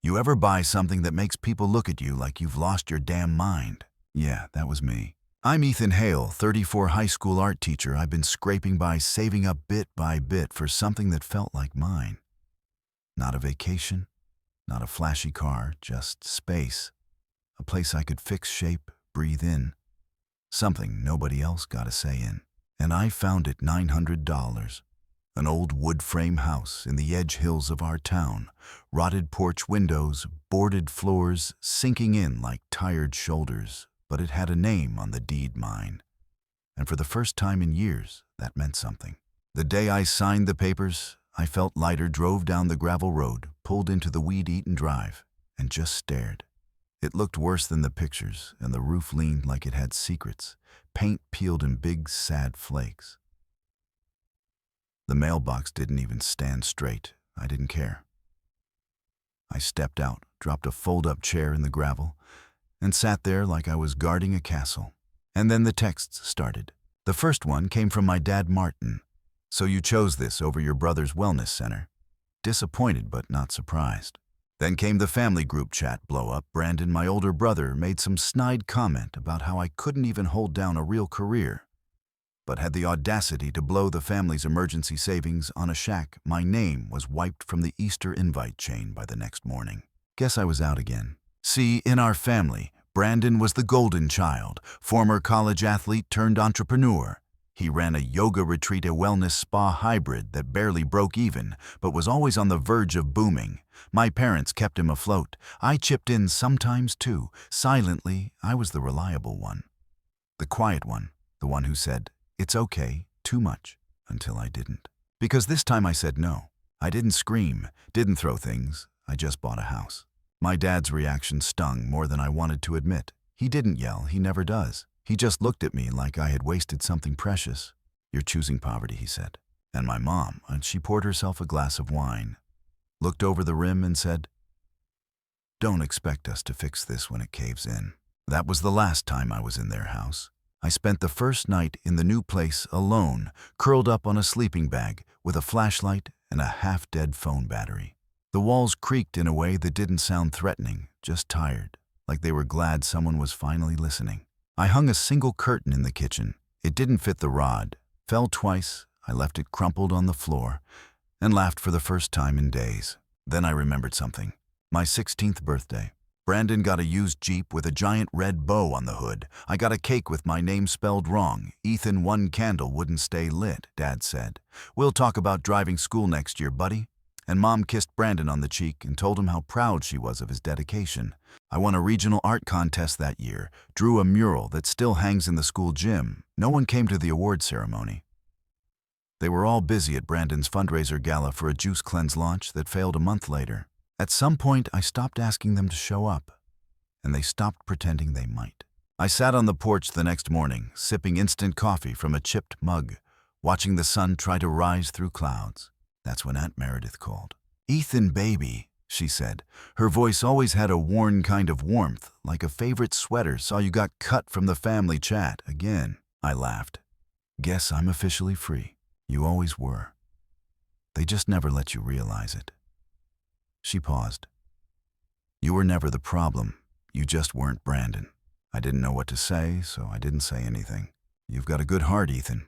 You ever buy something that makes people look at you like you've lost your damn mind? Yeah, that was me. I'm Ethan Hale, 34 high school art teacher. I've been scraping by, saving up bit by bit for something that felt like mine. Not a vacation, not a flashy car, just space. A place I could fix, shape, breathe in. Something nobody else got a say in. And I found it $900. An old wood frame house in the edge hills of our town. Rotted porch windows, boarded floors, sinking in like tired shoulders. But it had a name on the deed mine. And for the first time in years, that meant something. The day I signed the papers, I felt lighter, drove down the gravel road, pulled into the weed-eaten drive, and just stared. It looked worse than the pictures, and the roof leaned like it had secrets, paint peeled in big, sad flakes. The mailbox didn't even stand straight. I didn't care. I stepped out, dropped a fold-up chair in the gravel, and sat there like I was guarding a castle. And then the texts started. The first one came from my dad, Martin. So you chose this over your brother's wellness center. Disappointed but not surprised. Then came the family group chat blow-up. Brandon, my older brother, made some snide comment about how I couldn't even hold down a real career, but had the audacity to blow the family's emergency savings on a shack. My name was wiped from the Easter invite chain by the next morning. Guess I was out again. See, in our family, Brandon was the golden child, former college athlete turned entrepreneur. He ran a yoga retreat, a wellness spa hybrid that barely broke even, but was always on the verge of booming. My parents kept him afloat. I chipped in sometimes too. Silently, I was the reliable one. The quiet one, the one who said, "It's okay, too much," until I didn't. Because this time I said no. I didn't scream, didn't throw things. I just bought a house. My dad's reaction stung more than I wanted to admit. He didn't yell, he never does. He just looked at me like I had wasted something precious. "You're choosing poverty," he said. And my mom, and she poured herself a glass of wine, looked over the rim and said, "Don't expect us to fix this when it caves in." That was the last time I was in their house. I spent the first night in the new place alone, curled up on a sleeping bag with a flashlight and a half-dead phone battery. The walls creaked in a way that didn't sound threatening, just tired, like they were glad someone was finally listening. I hung a single curtain in the kitchen. It didn't fit the rod, fell twice. I left it crumpled on the floor and laughed for the first time in days. Then I remembered something. My 16th birthday. Brandon got a used Jeep with a giant red bow on the hood. I got a cake with my name spelled wrong. Ethan, one candle wouldn't stay lit, Dad said. "We'll talk about driving school next year, buddy." And Mom kissed Brandon on the cheek and told him how proud she was of his dedication. I won a regional art contest that year, drew a mural that still hangs in the school gym. No one came to the award ceremony. They were all busy at Brandon's fundraiser gala for a juice cleanse launch that failed a month later. At some point, I stopped asking them to show up, and they stopped pretending they might. I sat on the porch the next morning, sipping instant coffee from a chipped mug, watching the sun try to rise through clouds. That's when Aunt Meredith called. "Ethan, baby," she said. Her voice always had a worn kind of warmth, like a favorite sweater. "Saw you got cut from the family chat again." I laughed. "Guess I'm officially free. You always were. They just never let you realize it." She paused. "You were never the problem. You just weren't Brandon." I didn't know what to say, so I didn't say anything. "You've got a good heart, Ethan.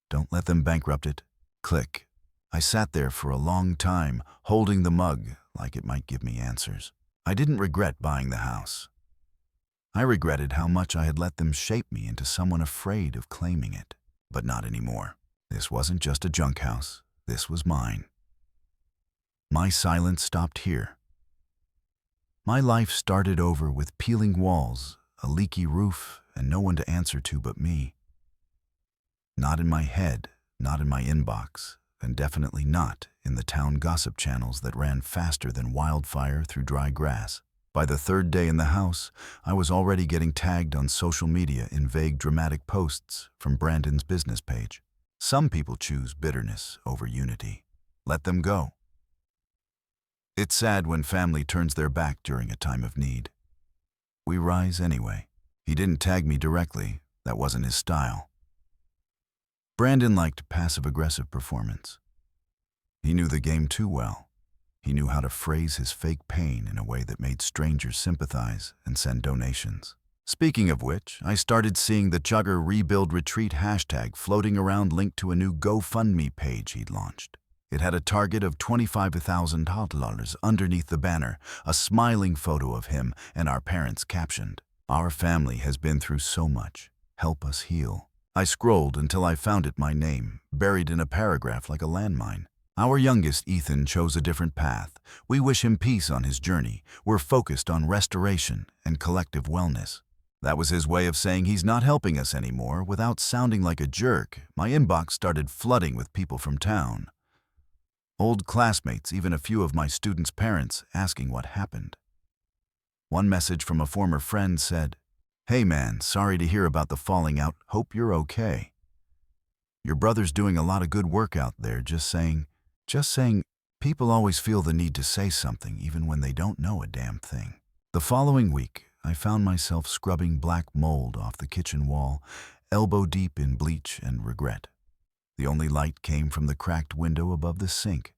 Don't let them bankrupt it." Click. I sat there for a long time, holding the mug like it might give me answers. I didn't regret buying the house. I regretted how much I had let them shape me into someone afraid of claiming it. But not anymore. This wasn't just a junk house. This was mine. My silence stopped here. My life started over with peeling walls, a leaky roof, and no one to answer to but me. Not in my head, not in my inbox, and definitely not in the town gossip channels that ran faster than wildfire through dry grass. By the third day in the house, I was already getting tagged on social media in vague dramatic posts from Brandon's business page. Some people choose bitterness over unity. Let them go. It's sad when family turns their back during a time of need. We rise anyway. He didn't tag me directly. That wasn't his style. Brandon liked passive-aggressive performance. He knew the game too well. He knew how to phrase his fake pain in a way that made strangers sympathize and send donations. Speaking of which, I started seeing the Chugger Rebuild Retreat hashtag floating around linked to a new GoFundMe page he'd launched. It had a target of $25,000 underneath the banner, a smiling photo of him and our parents captioned, "Our family has been through so much. Help us heal." I scrolled until I found it my name, buried in a paragraph like a landmine. Our youngest, Ethan, chose a different path. We wish him peace on his journey. We're focused on restoration and collective wellness. That was his way of saying he's not helping us anymore. Without sounding like a jerk, my inbox started flooding with people from town. Old classmates, even a few of my students' parents, asking what happened. One message from a former friend said, "Hey man, sorry to hear about the falling out. Hope you're okay. Your brother's doing a lot of good work out there, just saying. People always feel the need to say something even when they don't know a damn thing." The following week, I found myself scrubbing black mold off the kitchen wall, elbow deep in bleach and regret. The only light came from the cracked window above the sink,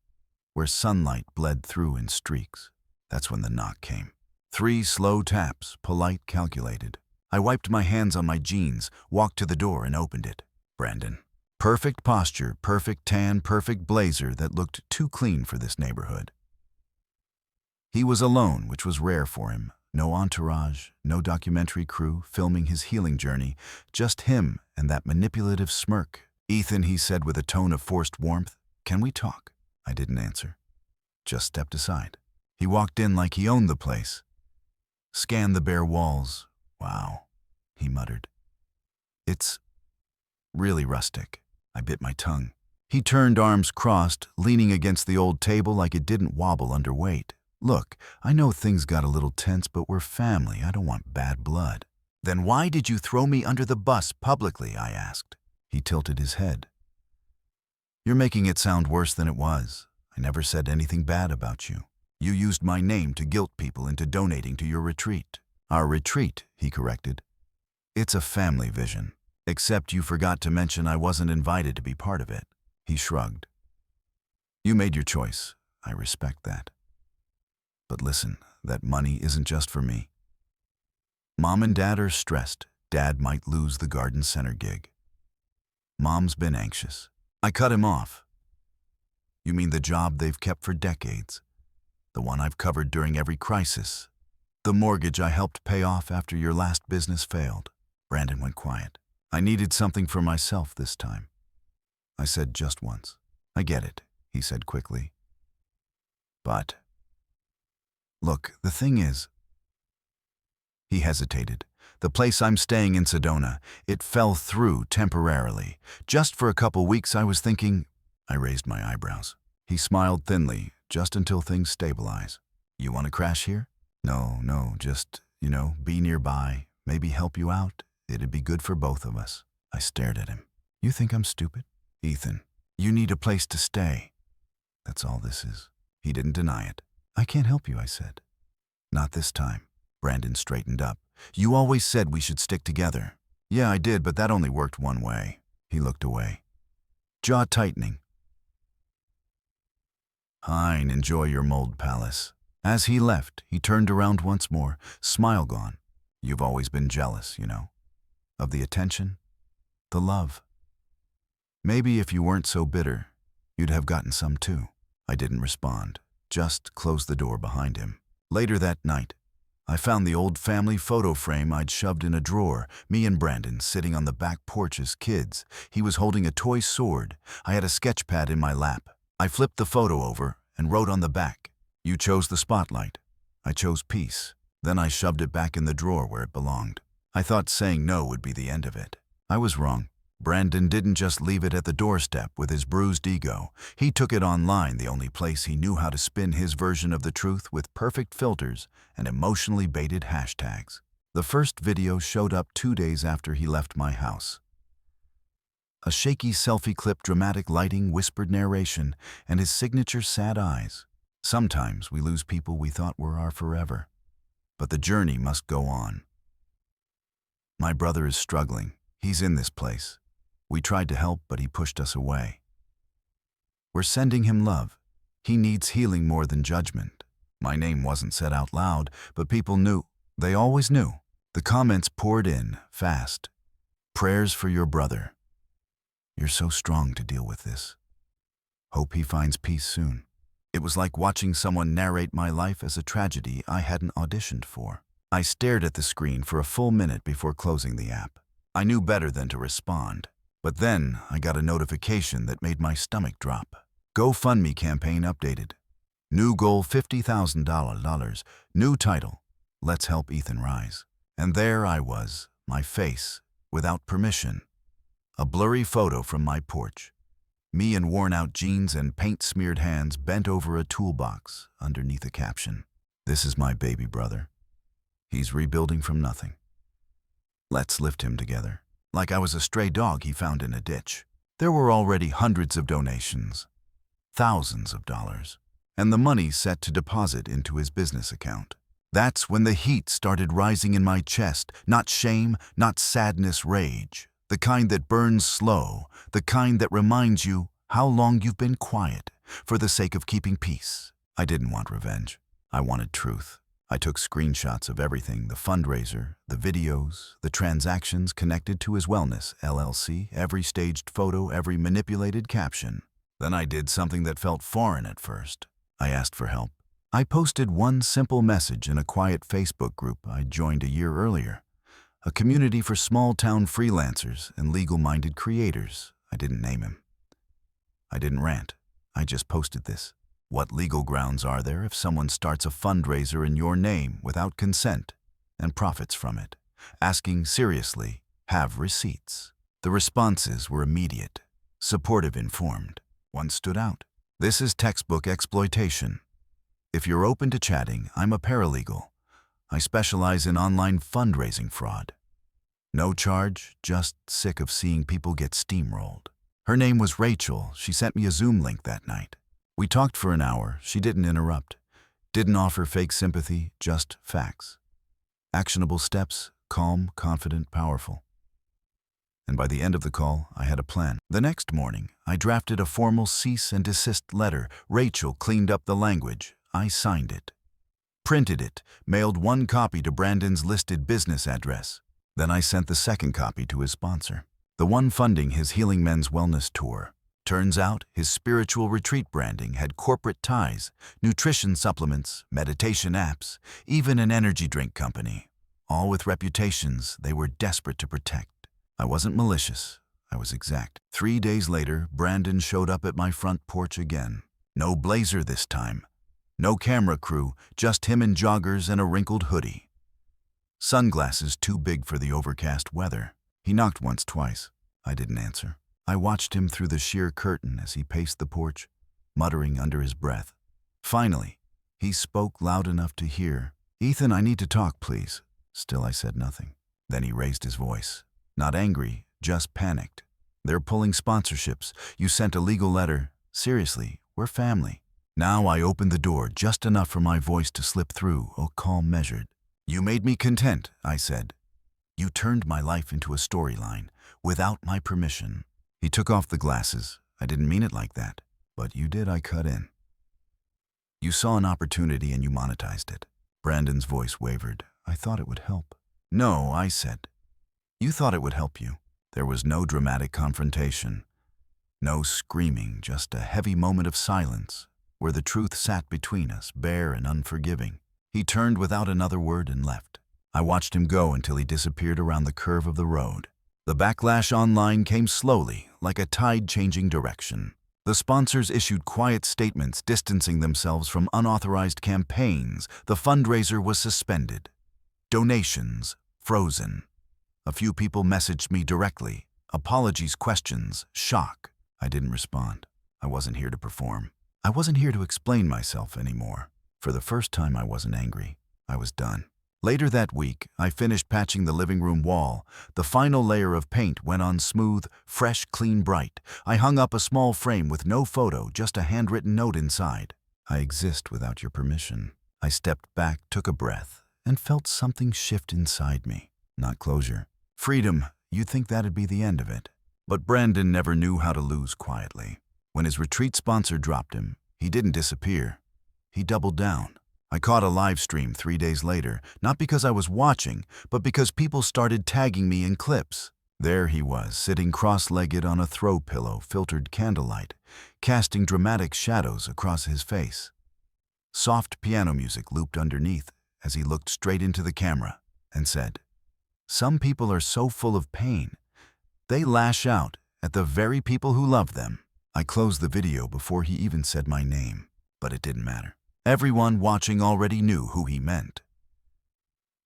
where sunlight bled through in streaks. That's when the knock came. 3 slow taps, polite, calculated. I wiped my hands on my jeans, walked to the door and opened it. Brandon. Perfect posture, perfect tan, perfect blazer that looked too clean for this neighborhood. He was alone, which was rare for him. No entourage, no documentary crew filming his healing journey, just him and that manipulative smirk. "Ethan," he said with a tone of forced warmth, "can we talk?" I didn't answer, just stepped aside. He walked in like he owned the place. Scanned the bare walls. "Wow," he muttered. "It's really rustic." I bit my tongue. He turned, arms crossed, leaning against the old table like it didn't wobble under weight. "Look, I know things got a little tense, but we're family. I don't want bad blood." "Then why did you throw me under the bus publicly?" I asked. He tilted his head. "You're making it sound worse than it was. I never said anything bad about you. You used my name to guilt people into donating to your retreat." "Our retreat," he corrected. "It's a family vision. Except you forgot to mention I wasn't invited to be part of it." He shrugged. "You made your choice. I respect that. But listen, that money isn't just for me. Mom and Dad are stressed. Dad might lose the garden center gig. Mom's been anxious." I cut him off. "You mean the job they've kept for decades? The one I've covered during every crisis? The mortgage I helped pay off after your last business failed?" Brandon went quiet. "I needed something for myself this time." I said just once. "I get it," he said quickly. "But look, the thing is..." He hesitated. "The place I'm staying in Sedona, it fell through temporarily. Just for a couple weeks I was thinking..." I raised my eyebrows. He smiled thinly, "Just until things stabilize. You want to crash here?" No, just, be nearby, maybe help you out. It'd be good for both of us." I stared at him. "You think I'm stupid?" "Ethan, you need a place to stay. That's all this is." He didn't deny it. "I can't help you," I said. "Not this time." Brandon straightened up. "You always said we should stick together." "Yeah, I did, but that only worked one way." He looked away, jaw tightening. "Fine, enjoy your mold palace." As he left, he turned around once more, smile gone. "You've always been jealous, of the attention, the love. Maybe if you weren't so bitter, you'd have gotten some too." I didn't respond, just closed the door behind him. Later that night, I found the old family photo frame I'd shoved in a drawer, me and Brandon sitting on the back porch as kids. He was holding a toy sword. I had a sketch pad in my lap. I flipped the photo over and wrote on the back, "You chose the spotlight. I chose peace." Then I shoved it back in the drawer where it belonged. I thought saying no would be the end of it. I was wrong. Brandon didn't just leave it at the doorstep with his bruised ego. He took it online, the only place he knew how to spin his version of the truth with perfect filters and emotionally baited hashtags. The first video showed up 2 days after he left my house. A shaky selfie clip, dramatic lighting, whispered narration, and his signature sad eyes. Sometimes we lose people we thought were our forever. But the journey must go on. My brother is struggling. He's in this place. We tried to help, but he pushed us away. We're sending him love. He needs healing more than judgment. My name wasn't said out loud, but people knew. They always knew. The comments poured in, fast. Prayers for your brother. You're so strong to deal with this. Hope he finds peace soon. It was like watching someone narrate my life as a tragedy I hadn't auditioned for. I stared at the screen for a full minute before closing the app. I knew better than to respond. But then I got a notification that made my stomach drop. GoFundMe campaign updated. New goal $50,000. New title, Let's Help Ethan Rise. And there I was, my face, without permission. A blurry photo from my porch. Me in worn-out jeans and paint-smeared hands bent over a toolbox underneath a caption. This is my baby brother. He's rebuilding from nothing. Let's lift him together. Like I was a stray dog he found in a ditch. There were already hundreds of donations, thousands of dollars, and the money set to deposit into his business account. That's when the heat started rising in my chest, not shame, not sadness, rage. The kind that burns slow, the kind that reminds you how long you've been quiet for the sake of keeping peace. I didn't want revenge. I wanted truth. I took screenshots of everything, the fundraiser, the videos, the transactions connected to his wellness, LLC, every staged photo, every manipulated caption. Then I did something that felt foreign at first. I asked for help. I posted one simple message in a quiet Facebook group I'd joined a year earlier. A community for small-town freelancers and legal-minded creators. I didn't name him. I didn't rant. I just posted this. What legal grounds are there if someone starts a fundraiser in your name without consent and profits from it? Asking seriously, have receipts. The responses were immediate, supportive, informed. One stood out. This is textbook exploitation. If you're open to chatting, I'm a paralegal. I specialize in online fundraising fraud. No charge, just sick of seeing people get steamrolled. Her name was Rachel. She sent me a Zoom link that night. We talked for an hour. She didn't interrupt. Didn't offer fake sympathy, just facts. Actionable steps, calm, confident, powerful. And by the end of the call, I had a plan. The next morning, I drafted a formal cease and desist letter. Rachel cleaned up the language. I signed it. Printed it, mailed one copy to Brandon's listed business address. Then I sent the second copy to his sponsor, the one funding his Healing Men's Wellness Tour. Turns out his spiritual retreat branding had corporate ties, nutrition supplements, meditation apps, even an energy drink company, all with reputations they were desperate to protect. I wasn't malicious. I was exact. 3 days later, Brandon showed up at my front porch again. No blazer this time. No camera crew, just him in joggers and a wrinkled hoodie. Sunglasses too big for the overcast weather. He knocked once, twice. I didn't answer. I watched him through the sheer curtain as he paced the porch, muttering under his breath. Finally, he spoke loud enough to hear. "Ethan, I need to talk, please." Still I said nothing. Then he raised his voice. Not angry, just panicked. "They're pulling sponsorships. You sent a legal letter. Seriously, we're family." Now I opened the door just enough for my voice to slip through, a calm, measured. "You made me content," I said. "You turned my life into a storyline, without my permission." He took off the glasses. "I didn't mean it like that." "But you did," I cut in. "You saw an opportunity and you monetized it." Brandon's voice wavered. "I thought it would help." "No," I said. "You thought it would help you." There was no dramatic confrontation. No screaming, just a heavy moment of silence, where the truth sat between us, bare and unforgiving. He turned without another word and left. I watched him go until he disappeared around the curve of the road. The backlash online came slowly, like a tide changing direction. The sponsors issued quiet statements distancing themselves from unauthorized campaigns. The fundraiser was suspended. Donations frozen. A few people messaged me directly. Apologies, questions, shock. I didn't respond. I wasn't here to perform. I wasn't here to explain myself anymore. For the first time, I wasn't angry. I was done. Later that week, I finished patching the living room wall. The final layer of paint went on smooth, fresh, clean, bright. I hung up a small frame with no photo, just a handwritten note inside. "I exist without your permission." I stepped back, took a breath, and felt something shift inside me. Not closure. Freedom. You'd think that'd be the end of it. But Brandon never knew how to lose quietly. When his retreat sponsor dropped him, He didn't disappear. He doubled down. I caught a live stream 3 days later, not because I was watching, but because people started tagging me in clips. There he was, sitting cross-legged on a throw pillow, filtered candlelight, casting dramatic shadows across his face. Soft piano music looped underneath as he looked straight into the camera and said, "Some people are so full of pain. They lash out at the very people who love them." I closed the video before he even said my name, but it didn't matter. Everyone watching already knew who he meant.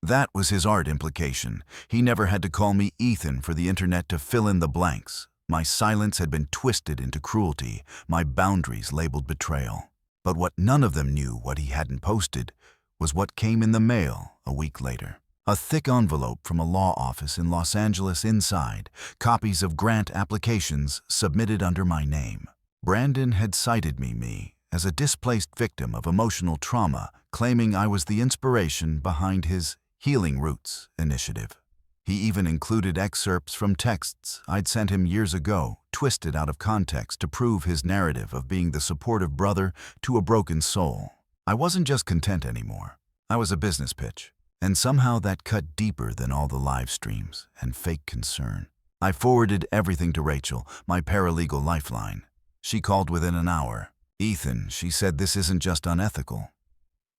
That was his art implication. He never had to call me Ethan for the internet to fill in the blanks. My silence had been twisted into cruelty, my boundaries labeled betrayal. But what none of them knew, what he hadn't posted, was what came in the mail a week later. A thick envelope from a law office in Los Angeles. Inside, copies of grant applications submitted under my name. Brandon had cited me as a displaced victim of emotional trauma, claiming I was the inspiration behind his Healing Roots initiative. He even included excerpts from texts I'd sent him years ago, twisted out of context to prove his narrative of being the supportive brother to a broken soul. I wasn't just content anymore. I was a business pitch. And somehow that cut deeper than all the live streams and fake concern. I forwarded everything to Rachel, my paralegal lifeline. She called within an hour. "Ethan," she said, "this isn't just unethical.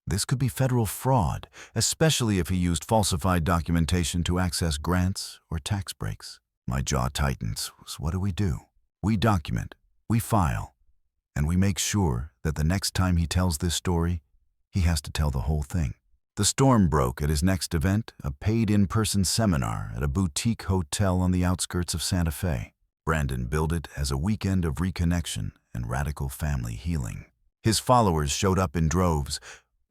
This could be federal fraud, especially if he used falsified documentation to access grants or tax breaks." My jaw tightens. What do? We document, we file, and we make sure that the next time he tells this story, he has to tell the whole thing. The storm broke at his next event, a paid in-person seminar at a boutique hotel on the outskirts of Santa Fe. Brandon billed it as a weekend of reconnection and radical family healing. His followers showed up in droves,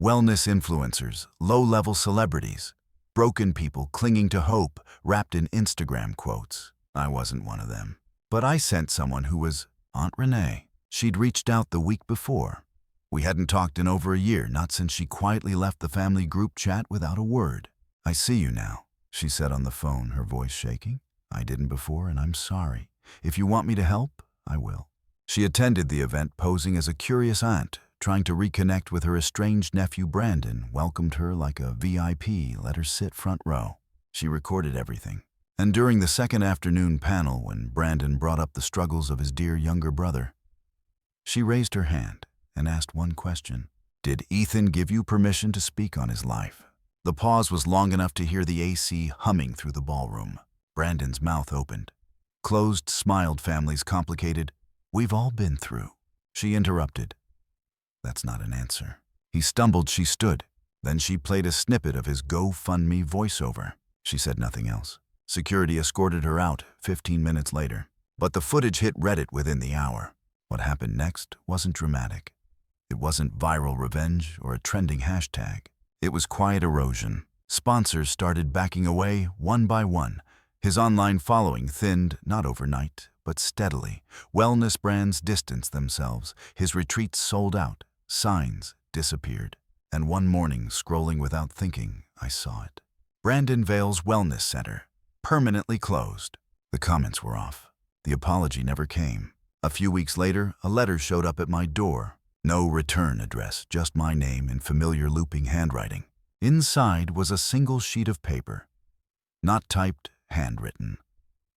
wellness influencers, low-level celebrities, broken people clinging to hope wrapped in Instagram quotes. I wasn't one of them. But I sent someone who was Aunt Renee. She'd reached out the week before. We hadn't talked in over a year, not since she quietly left the family group chat without a word. "I see you now," she said on the phone, her voice shaking. "I didn't before, and I'm sorry. If you want me to help, I will." She attended the event posing as a curious aunt, trying to reconnect with her estranged nephew Brandon, welcomed her like a VIP, let her sit front row. She recorded everything. And during the second afternoon panel, when Brandon brought up the struggles of his dear younger brother, she raised her hand and asked one question. "Did Ethan give you permission to speak on his life?" The pause was long enough to hear the AC humming through the ballroom. Brandon's mouth opened. Closed, smiled families complicated. "We've all been through." She interrupted. "That's not an answer." He stumbled. She stood. Then she played a snippet of his GoFundMe voiceover. She said nothing else. Security escorted her out 15 minutes later. But the footage hit Reddit within the hour. What happened next wasn't dramatic. It wasn't viral revenge or a trending hashtag. It was quiet erosion. Sponsors started backing away one by one. His online following thinned, not overnight, but steadily. Wellness brands distanced themselves. His retreats sold out. Signs disappeared. And one morning, scrolling without thinking, I saw it. Brandon Vale's Wellness Center, permanently closed. The comments were off. The apology never came. A few weeks later, a letter showed up at my door. No return address, just my name in familiar looping handwriting. Inside was a single sheet of paper. Not typed, handwritten.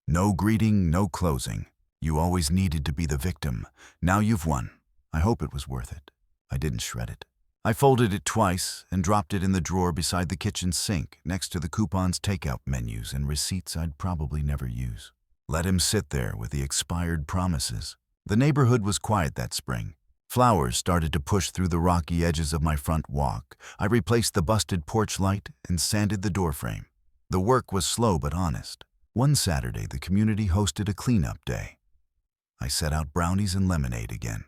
No greeting, no closing. "You always needed to be the victim. Now you've won. I hope it was worth it." I didn't shred it. I folded it twice and dropped it in the drawer beside the kitchen sink, next to the coupons, takeout menus, and receipts I'd probably never use. Let him sit there with the expired promises. The neighborhood was quiet that spring. Flowers started to push through the rocky edges of my front walk. I replaced the busted porch light and sanded the doorframe. The work was slow but honest. One Saturday, the community hosted a cleanup day. I set out brownies and lemonade again.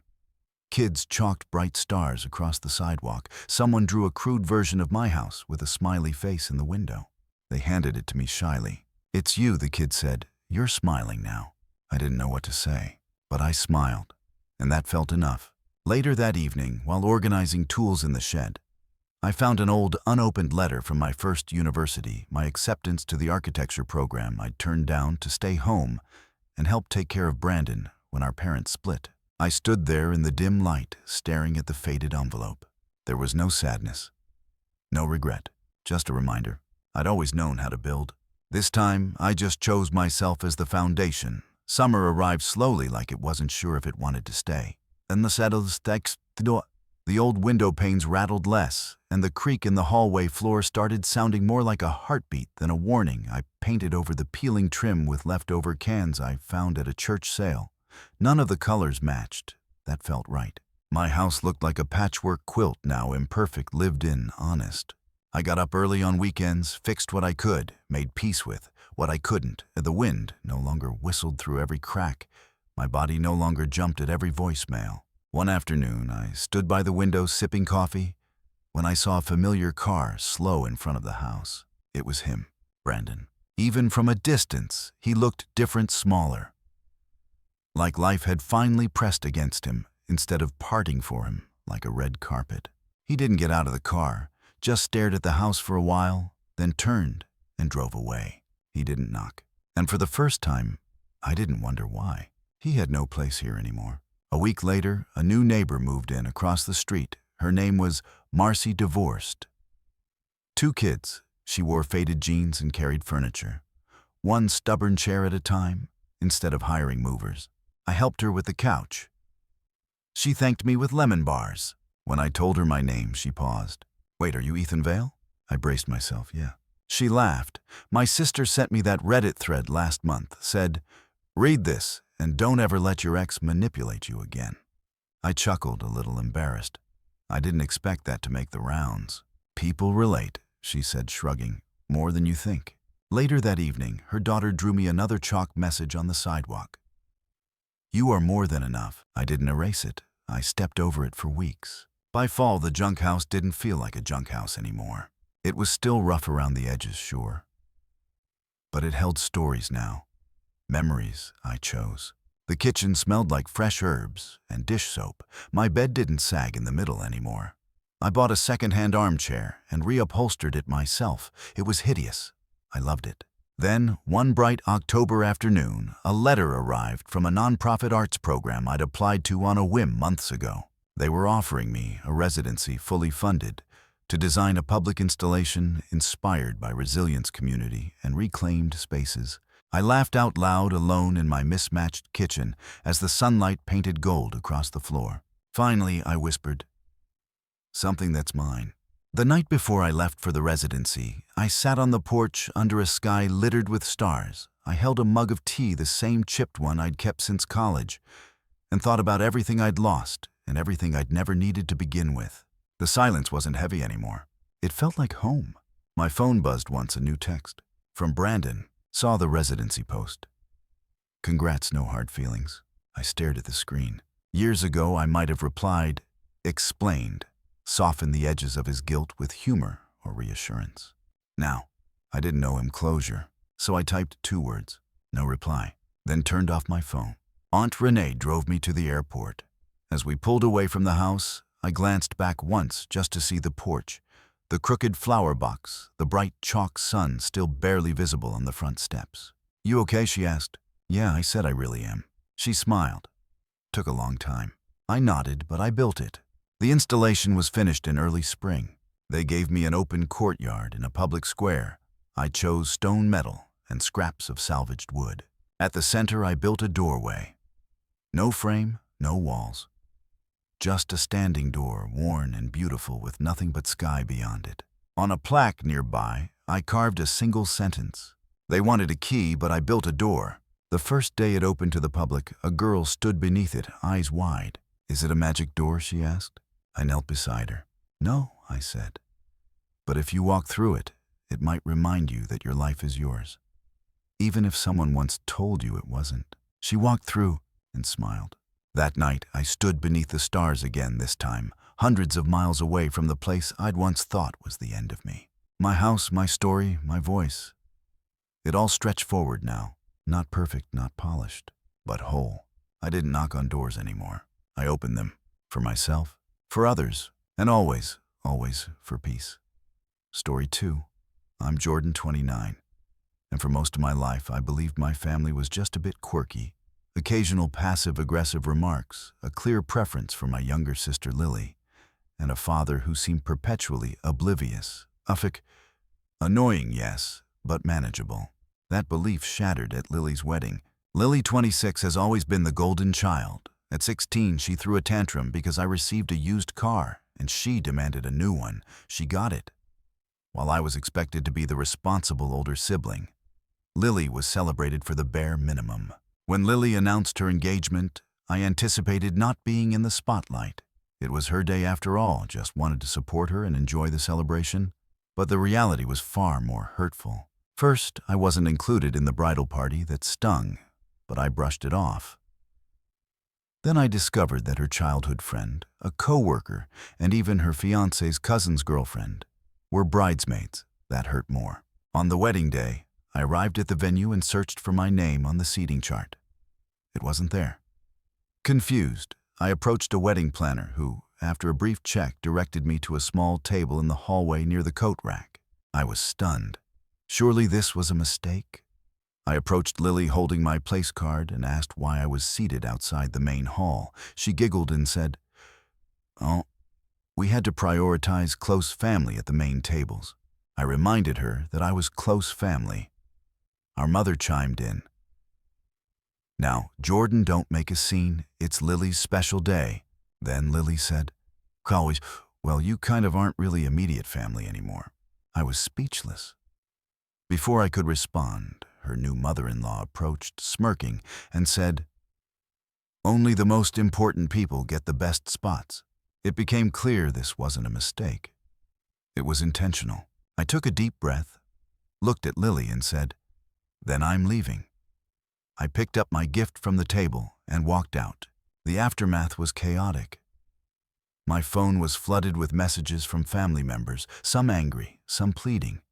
Kids chalked bright stars across the sidewalk. Someone drew a crude version of my house with a smiley face in the window. They handed it to me shyly. "It's you," the kid said. "You're smiling now." I didn't know what to say, but I smiled, and that felt enough. Later that evening, while organizing tools in the shed, I found an old, unopened letter from my first university, my acceptance to the architecture program I'd turned down to stay home and help take care of Brandon when our parents split. I stood there in the dim light, staring at the faded envelope. There was no sadness, no regret, just a reminder. I'd always known how to build. This time, I just chose myself as the foundation. Summer arrived slowly, like it wasn't sure if it wanted to stay. Then the old window panes rattled less, and the creak in the hallway floor started sounding more like a heartbeat than a warning. I painted over the peeling trim with leftover cans I found at a church sale. None of the colors matched. That felt right. My house looked like a patchwork quilt now, imperfect, lived in, honest. I got up early on weekends, fixed what I could, made peace with what I couldn't. The wind no longer whistled through every crack. My body no longer jumped at every voicemail. One afternoon, I stood by the window sipping coffee when I saw a familiar car slow in front of the house. It was him, Brandon. Even from a distance, he looked different, smaller. Like life had finally pressed against him instead of parting for him like a red carpet. He didn't get out of the car, just stared at the house for a while, then turned and drove away. He didn't knock. And for the first time, I didn't wonder why. He had no place here anymore. A week later, a new neighbor moved in across the street. Her name was Marcy, divorced. 2 kids. She wore faded jeans and carried furniture. One stubborn chair at a time, instead of hiring movers. I helped her with the couch. She thanked me with lemon bars. When I told her my name, she paused. "Wait, are you Ethan Vale?" I braced myself, "Yeah." She laughed. "My sister sent me that Reddit thread last month. Said, 'Read this, and don't ever let your ex manipulate you again.'" I chuckled, a little embarrassed. I didn't expect that to make the rounds. "People relate," she said, shrugging. "More than you think." Later that evening, her daughter drew me another chalk message on the sidewalk. "You are more than enough." I didn't erase it. I stepped over it for weeks. By fall, the junk house didn't feel like a junk house anymore. It was still rough around the edges, sure. But it held stories now. Memories I chose. The kitchen smelled like fresh herbs and dish soap. My bed didn't sag in the middle anymore. I bought a second-hand armchair and reupholstered it myself. It was hideous. I loved it. Then, one bright October afternoon, a letter arrived from a nonprofit arts program I'd applied to on a whim months ago. They were offering me a residency fully funded to design a public installation inspired by resilience community and reclaimed spaces. I laughed out loud alone in my mismatched kitchen as the sunlight painted gold across the floor. Finally, I whispered, "Something that's mine." The night before I left for the residency, I sat on the porch under a sky littered with stars. I held a mug of tea, the same chipped one I'd kept since college, and thought about everything I'd lost and everything I'd never needed to begin with. The silence wasn't heavy anymore. It felt like home. My phone buzzed once, a new text. From Brandon. Saw the residency post. "Congrats, no hard feelings." I stared at the screen. Years ago, I might have replied, explained, softened the edges of his guilt with humor or reassurance. Now, I didn't know him closure, so I typed 2 words, no reply, then turned off my phone. Aunt Renee drove me to the airport. As we pulled away from the house, I glanced back once just to see the porch, the crooked flower box, the bright chalk sun still barely visible on the front steps. "You okay?" she asked. "Yeah," I said, "I really am." She smiled. Took a long time. I nodded, but I built it. The installation was finished in early spring. They gave me an open courtyard in a public square. I chose stone metal and scraps of salvaged wood. At the center, I built a doorway. No frame, no walls. Just a standing door, worn and beautiful with nothing but sky beyond it. On a plaque nearby, I carved a single sentence. They wanted a key, but I built a door. The first day it opened to the public, a girl stood beneath it, eyes wide. "Is it a magic door?" she asked. I knelt beside her. "No," I said. "But if you walk through it, it might remind you that your life is yours. Even if someone once told you it wasn't." She walked through and smiled. That night, I stood beneath the stars again, this time, hundreds of miles away from the place I'd once thought was the end of me. My house, my story, my voice. It all stretched forward now. Not perfect, not polished, but whole. I didn't knock on doors anymore. I opened them. For myself, for others, and always, always for peace. Story 2. I'm Jordan, 29. And for most of my life, I believed my family was just a bit quirky, Occasional passive-aggressive remarks, a clear preference for my younger sister Lily, and a father who seemed perpetually oblivious. Annoying, yes, but manageable. That belief shattered at Lily's wedding. Lily, 26, has always been the golden child. At 16, she threw a tantrum because I received a used car, and she demanded a new one. She got it, while I was expected to be the responsible older sibling. Lily was celebrated for the bare minimum. When Lily announced her engagement, I anticipated not being in the spotlight. It was her day after all, just wanted to support her and enjoy the celebration. But the reality was far more hurtful. First, I wasn't included in the bridal party that stung, but I brushed it off. Then I discovered that her childhood friend, a co-worker, and even her fiancé's cousin's girlfriend were bridesmaids. That hurt more. On the wedding day, I arrived at the venue and searched for my name on the seating chart. It wasn't there. Confused, I approached a wedding planner who, after a brief check, directed me to a small table in the hallway near the coat rack. I was stunned. Surely this was a mistake? I approached Lily holding my place card and asked why I was seated outside the main hall. She giggled and said, "Oh, we had to prioritize close family at the main tables." I reminded her that I was close family. Our mother chimed in. "Now, Jordan, don't make a scene. It's Lily's special day." Then Lily said, "Well, you kind of aren't really immediate family anymore." I was speechless. Before I could respond, her new mother-in-law approached, smirking, and said, "Only the most important people get the best spots." It became clear this wasn't a mistake. It was intentional. I took a deep breath, looked at Lily and said, "Then I'm leaving." I picked up my gift from the table and walked out. The aftermath was chaotic. My phone was flooded with messages from family members, some angry, some pleading.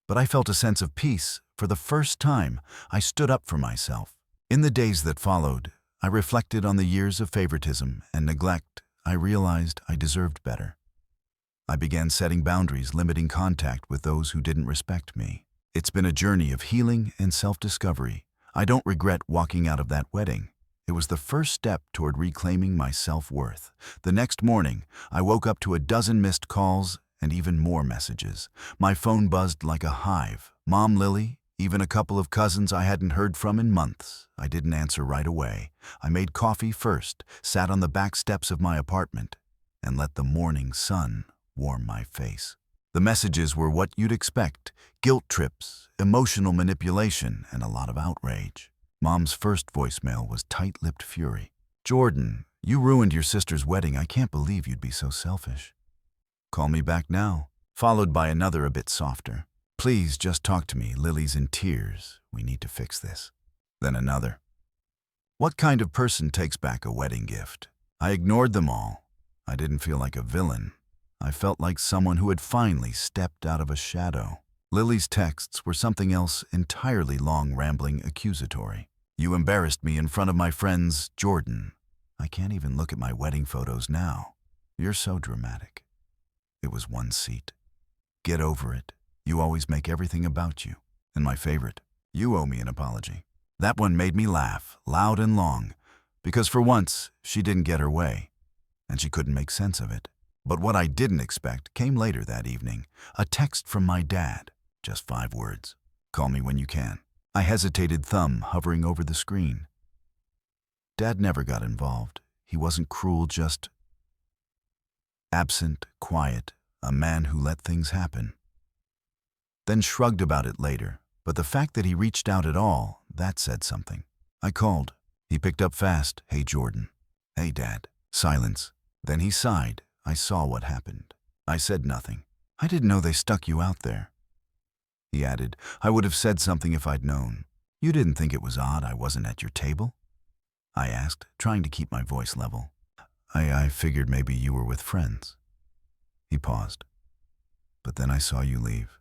But I felt a sense of peace. For the first time, I stood up for myself. In the days that followed, I reflected on the years of favoritism and neglect. I realized I deserved better. I began setting boundaries, limiting contact with those who didn't respect me. It's been a journey of healing and self-discovery. I don't regret walking out of that wedding. It was the first step toward reclaiming my self-worth. The next morning, I woke up to a dozen missed calls and even more messages. My phone buzzed like a hive. Mom, Lily, even a couple of cousins I hadn't heard from in months. I didn't answer right away. I made coffee first, sat on the back steps of my apartment, and let the morning sun warm my face. The messages were what you'd expect: guilt trips, emotional manipulation, and a lot of outrage. Mom's first voicemail was tight-lipped fury. "Jordan, you ruined your sister's wedding. I can't believe you'd be so selfish. Call me back now." Followed by another a bit softer. "Please just talk to me. Lily's in tears. We need to fix this." Then another. What kind of person takes back a wedding gift? I ignored them all. I didn't feel like a villain. I felt like someone who had finally stepped out of a shadow. Lily's texts were something else entirely: long, rambling, accusatory. "You embarrassed me in front of my friends, Jordan. I can't even look at my wedding photos now. You're so dramatic." It was one seat. "Get over it. You always make everything about you." And my favorite, "You owe me an apology." That one made me laugh, loud and long, because for once, she didn't get her way, and she couldn't make sense of it. But what I didn't expect came later that evening. A text from my dad. Just 5 words. "Call me when you can." I hesitated, thumb hovering over the screen. Dad never got involved. He wasn't cruel, just absent, quiet, a man who let things happen. Then shrugged about it later, but the fact that he reached out at all, that said something. I called. He picked up fast. "Hey, Jordan." "Hey, Dad." Silence. Then he sighed. I saw what happened. I said nothing. "I didn't know they stuck you out there." He added, "I would have said something if I'd known." "You didn't think it was odd I wasn't at your table?" I asked, trying to keep my voice level. I figured maybe you were with friends." He paused. "But then I saw you leave.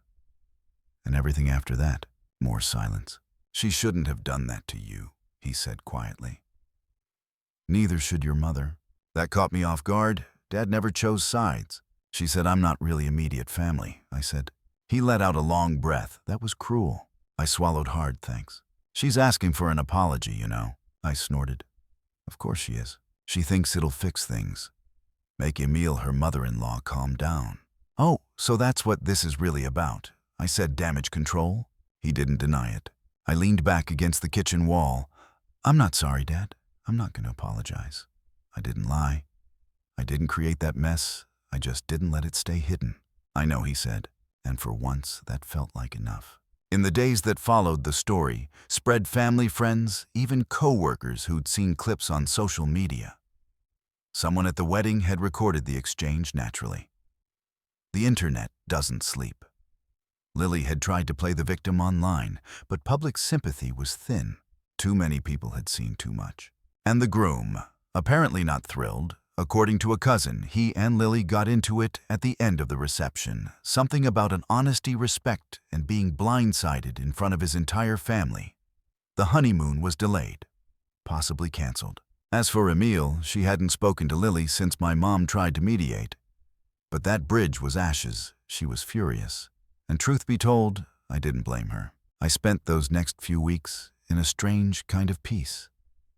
And everything after that, more silence." "She shouldn't have done that to you," he said quietly. "Neither should your mother." That caught me off guard. Dad never chose sides. "She said I'm not really immediate family," I said. He let out a long breath. That was cruel. I swallowed hard, thanks. "She's asking for an apology, you know." I snorted. Of course she is. She thinks it'll fix things. Make Emile, her mother-in-law, calm down. Oh, so that's what this is really about. I said damage control. He didn't deny it. I leaned back against the kitchen wall. I'm not sorry, Dad. I'm not going to apologize. I didn't lie. I didn't create that mess. I just didn't let it stay hidden. I know, he said, and for once that felt like enough. In the days that followed the story, spread family, friends, even co-workers who'd seen clips on social media. Someone at the wedding had recorded the exchange naturally. The internet doesn't sleep. Lily had tried to play the victim online, but public sympathy was thin. Too many people had seen too much. And the groom, apparently not thrilled. According to a cousin, he and Lily got into it at the end of the reception. Something about an honesty, respect, and being blindsided in front of his entire family. The honeymoon was delayed, possibly canceled. As for Emile, she hadn't spoken to Lily since my mom tried to mediate. But that bridge was ashes. She was furious. And truth be told, I didn't blame her. I spent those next few weeks in a strange kind of peace.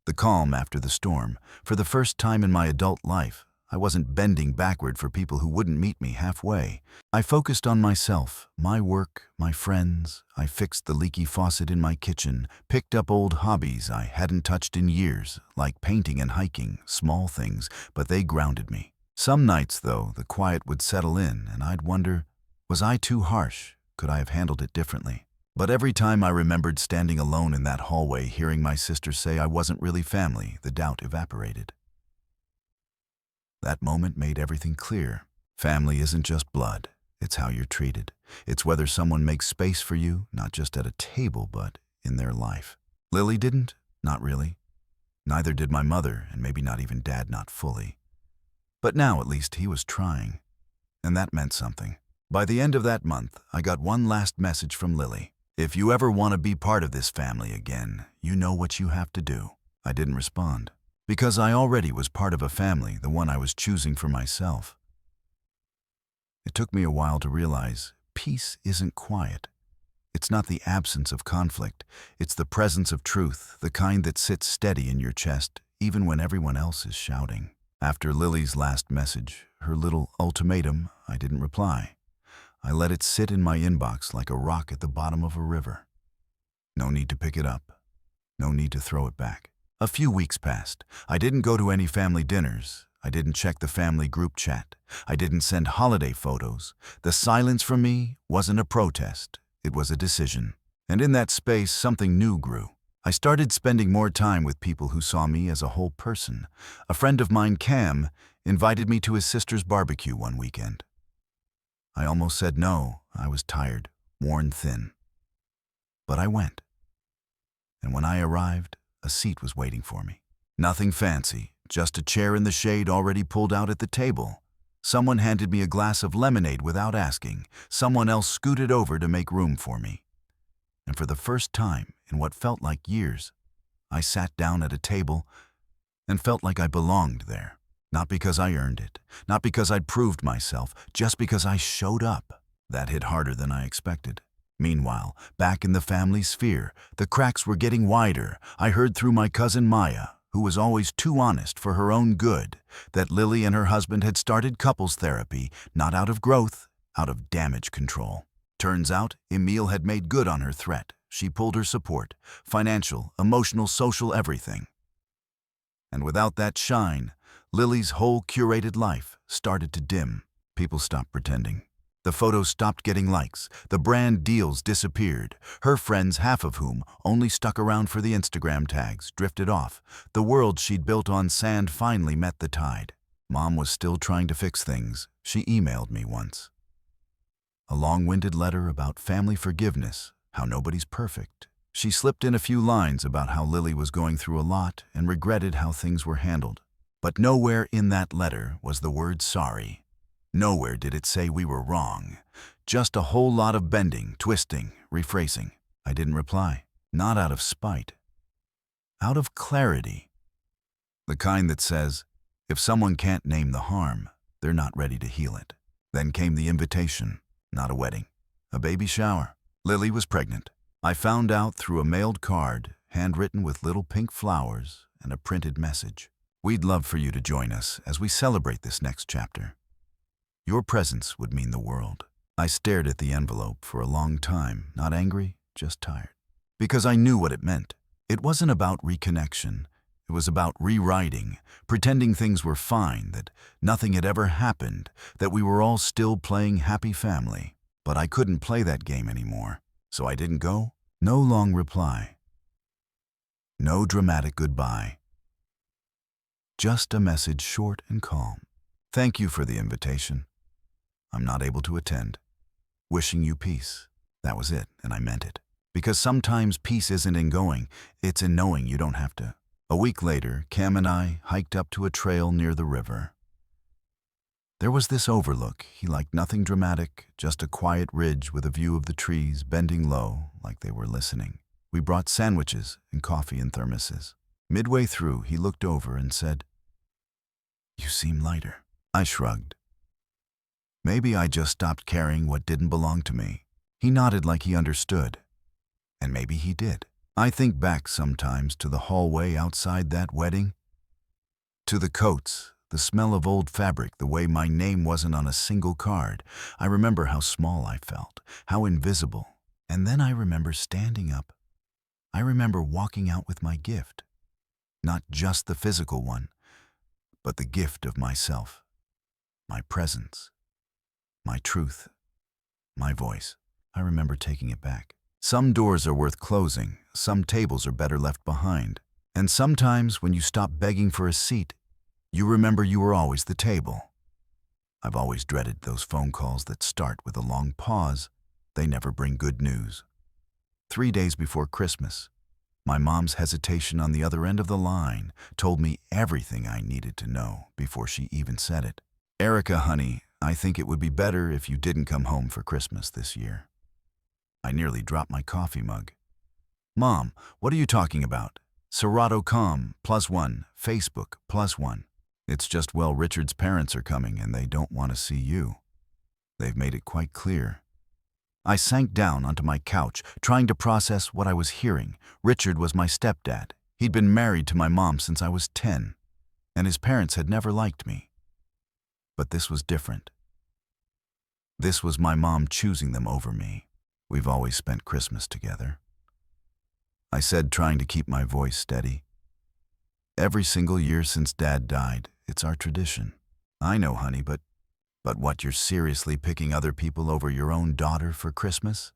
The calm after the storm. For the first time in my adult life, I wasn't bending backward for people who wouldn't meet me halfway. I focused on myself, my work, my friends. I fixed the leaky faucet in my kitchen, picked up old hobbies I hadn't touched in years, like painting and hiking, small things, but they grounded me. Some nights, though, the quiet would settle in, and I'd wonder, was I too harsh? Could I have handled it differently? But every time I remembered standing alone in that hallway, hearing my sister say I wasn't really family, the doubt evaporated. That moment made everything clear. Family isn't just blood. It's how you're treated. It's whether someone makes space for you, not just at a table, but in their life. Lily didn't? Not really. Neither did my mother, and maybe not even Dad, not fully. But now at least he was trying. And that meant something. By the end of that month, I got one last message from Lily. If you ever want to be part of this family again, you know what you have to do. I didn't respond. Because I already was part of a family, the one I was choosing for myself. It took me a while to realize peace isn't quiet. It's not the absence of conflict. It's the presence of truth, the kind that sits steady in your chest, even when everyone else is shouting. After Lily's last message, her little ultimatum, I didn't reply. I let it sit in my inbox like a rock at the bottom of a river. No need to pick it up. No need to throw it back. A few weeks passed. I didn't go to any family dinners. I didn't check the family group chat. I didn't send holiday photos. The silence from me wasn't a protest. It was a decision. And in that space, something new grew. I started spending more time with people who saw me as a whole person. A friend of mine, Cam, invited me to his sister's barbecue one weekend. I almost said no. I was tired, worn thin. But I went. And when I arrived, a seat was waiting for me. Nothing fancy, just a chair in the shade already pulled out at the table. Someone handed me a glass of lemonade without asking. Someone else scooted over to make room for me. And for the first time in what felt like years, I sat down at a table and felt like I belonged there. Not because I earned it, not because I'd proved myself, just because I showed up. That hit harder than I expected. Meanwhile, back in the family sphere, the cracks were getting wider. I heard through my cousin Maya, who was always too honest for her own good, that Lily and her husband had started couples therapy, not out of growth, out of damage control. Turns out, Emile had made good on her threat. She pulled her support, financial, emotional, social, everything. And without that shine, Lily's whole curated life started to dim. People stopped pretending. The photos stopped getting likes. The brand deals disappeared. Her friends, half of whom only stuck around for the Instagram tags, drifted off. The world she'd built on sand finally met the tide. Mom was still trying to fix things. She emailed me once. A long-winded letter about family forgiveness, how nobody's perfect. She slipped in a few lines about how Lily was going through a lot and regretted how things were handled. But nowhere in that letter was the word sorry. Nowhere did it say we were wrong. Just a whole lot of bending, twisting, rephrasing. I didn't reply. Not out of spite. Out of clarity. The kind that says, if someone can't name the harm, they're not ready to heal it. Then came the invitation. Not a wedding. A baby shower. Lily was pregnant. I found out through a mailed card, handwritten with little pink flowers and a printed message. We'd love for you to join us as we celebrate this next chapter. Your presence would mean the world. I stared at the envelope for a long time, not angry, just tired. Because I knew what it meant. It wasn't about reconnection. It was about rewriting, pretending things were fine, that nothing had ever happened, that we were all still playing happy family. But I couldn't play that game anymore, so I didn't go. No long reply. No dramatic goodbye. Just a message short and calm. Thank you for the invitation. I'm not able to attend. Wishing you peace. That was it, and I meant it. Because sometimes peace isn't in going, it's in knowing you don't have to. A week later, Cam and I hiked up to a trail near the river. There was this overlook. He liked nothing dramatic, just a quiet ridge with a view of the trees bending low like they were listening. We brought sandwiches and coffee in thermoses. Midway through, he looked over and said, "You seem lighter." I shrugged. Maybe I just stopped carrying what didn't belong to me. He nodded like he understood. And maybe he did. I think back sometimes to the hallway outside that wedding, to the coats, the smell of old fabric, the way my name wasn't on a single card. I remember how small I felt, how invisible. And then I remember standing up. I remember walking out with my gift. Not just the physical one, but the gift of myself, my presence, my truth, my voice. I remember taking it back. Some doors are worth closing, some tables are better left behind. And sometimes when you stop begging for a seat, you remember you were always the table. I've always dreaded those phone calls that start with a long pause. They never bring good news. 3 days before Christmas, my mom's hesitation on the other end of the line told me everything I needed to know before she even said it. "Erica, honey, I think it would be better if you didn't come home for Christmas this year." I nearly dropped my coffee mug. "Mom, what are you talking about? Serato.com, +1, Facebook, +1. It's just, well, Richard's parents are coming and they don't want to see you. They've made it quite clear." I sank down onto my couch, trying to process what I was hearing. Richard was my stepdad. He'd been married to my mom since I was 10, and his parents had never liked me. But this was different. This was my mom choosing them over me. "We've always spent Christmas together," I said, trying to keep my voice steady. "Every single year since Dad died, it's our tradition." "I know, honey, but what, you're seriously picking other people over your own daughter for Christmas?"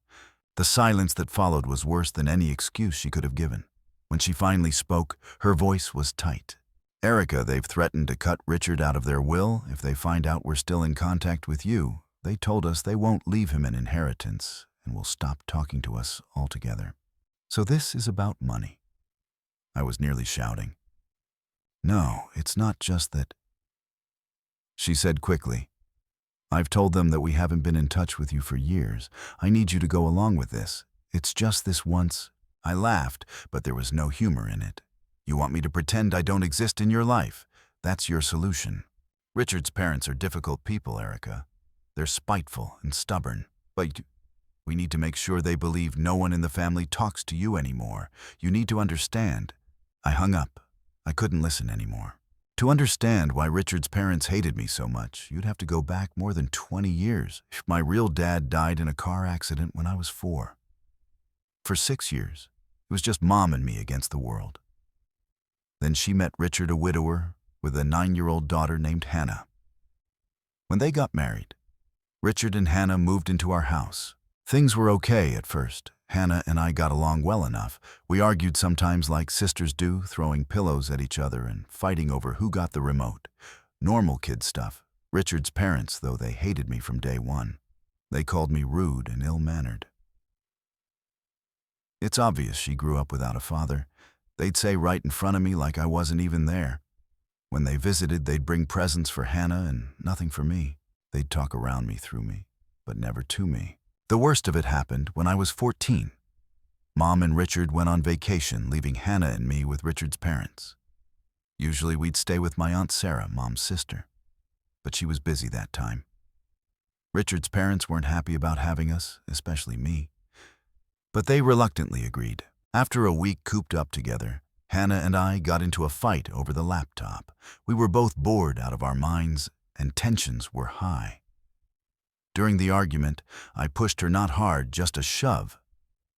The silence that followed was worse than any excuse she could have given. When she finally spoke, her voice was tight. "Erica, they've threatened to cut Richard out of their will if they find out we're still in contact with you. They told us they won't leave him an inheritance and will stop talking to us altogether. So this is about money." I was nearly shouting. "No, it's not just that," she said quickly. "I've told them that we haven't been in touch with you for years. I need you to go along with this. It's just this once." I laughed, but there was no humor in it. "You want me to pretend I don't exist in your life? That's your solution. Richard's parents are difficult people, Erica. They're spiteful and stubborn. But we need to make sure they believe no one in the family talks to you anymore. You need to understand." I hung up. I couldn't listen anymore. To understand why Richard's parents hated me so much, you'd have to go back more than 20 years. My real dad died in a car accident when I was 4. For 6 years, it was just Mom and me against the world. Then she met Richard, a widower, with a 9-year-old daughter named Hannah. When they got married, Richard and Hannah moved into our house. Things were okay at first. Hannah and I got along well enough. We argued sometimes like sisters do, throwing pillows at each other and fighting over who got the remote. Normal kid stuff. Richard's parents, though, they hated me from day one. They called me rude and ill-mannered. It's obvious she grew up without a father. They'd say right in front of me like I wasn't even there. When they visited, they'd bring presents for Hannah and nothing for me. They'd talk around me, through me, but never to me. The worst of it happened when I was 14. Mom and Richard went on vacation, leaving Hannah and me with Richard's parents. Usually we'd stay with my Aunt Sarah, Mom's sister, but she was busy that time. Richard's parents weren't happy about having us, especially me, but they reluctantly agreed. After a week cooped up together, Hannah and I got into a fight over the laptop. We were both bored out of our minds, and tensions were high. During the argument, I pushed her not hard, just a shove,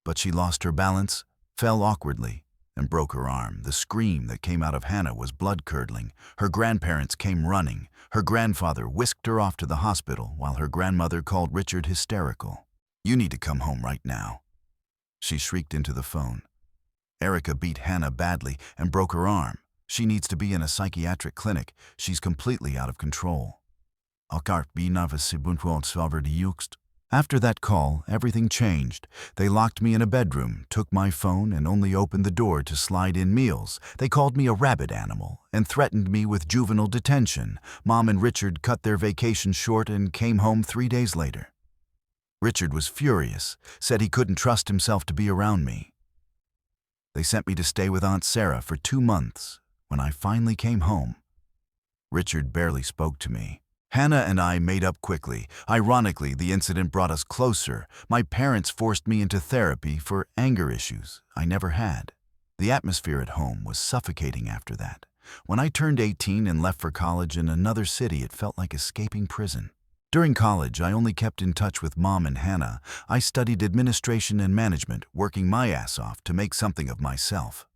but she lost her balance, fell awkwardly, and broke her arm. The scream that came out of Hannah was blood-curdling. Her grandparents came running. Her grandfather whisked her off to the hospital while her grandmother called Richard hysterical. "You need to come home right now," she shrieked into the phone. "Erica beat Hannah badly and broke her arm. She needs to be in a psychiatric clinic. She's completely out of control." After that call, everything changed. They locked me in a bedroom, took my phone, and only opened the door to slide in meals. They called me a rabid animal and threatened me with juvenile detention. Mom and Richard cut their vacation short and came home 3 days later. Richard was furious, said he couldn't trust himself to be around me. They sent me to stay with Aunt Sarah for 2 months. When I finally came home, Richard barely spoke to me. Hannah and I made up quickly. Ironically, the incident brought us closer. My parents forced me into therapy for anger issues I never had. The atmosphere at home was suffocating after that. When I turned 18 and left for college in another city, it felt like escaping prison. During college, I only kept in touch with Mom and Hannah. I studied administration and management, working my ass off to make something of myself.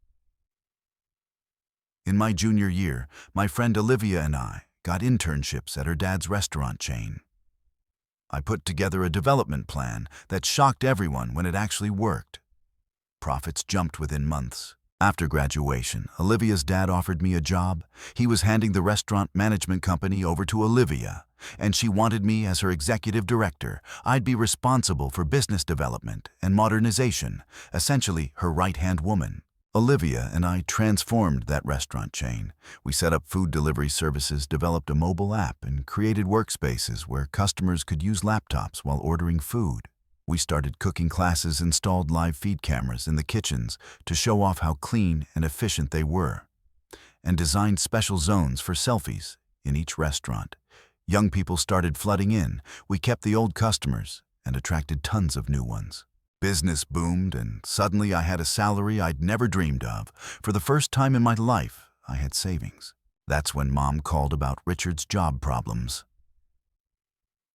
In my junior year, my friend Olivia and I got internships at her dad's restaurant chain. I put together a development plan that shocked everyone when it actually worked. Profits jumped within months. After graduation, Olivia's dad offered me a job. He was handing the restaurant management company over to Olivia, and she wanted me as her executive director. I'd be responsible for business development and modernization, essentially her right-hand woman. Olivia and I transformed that restaurant chain. We set up food delivery services, developed a mobile app, and created workspaces where customers could use laptops while ordering food. We started cooking classes, installed live feed cameras in the kitchens to show off how clean and efficient they were, and designed special zones for selfies in each restaurant. Young people started flooding in. We kept the old customers and attracted tons of new ones. Business boomed, and suddenly I had a salary I'd never dreamed of. For the first time in my life, I had savings. That's when Mom called about Richard's job problems.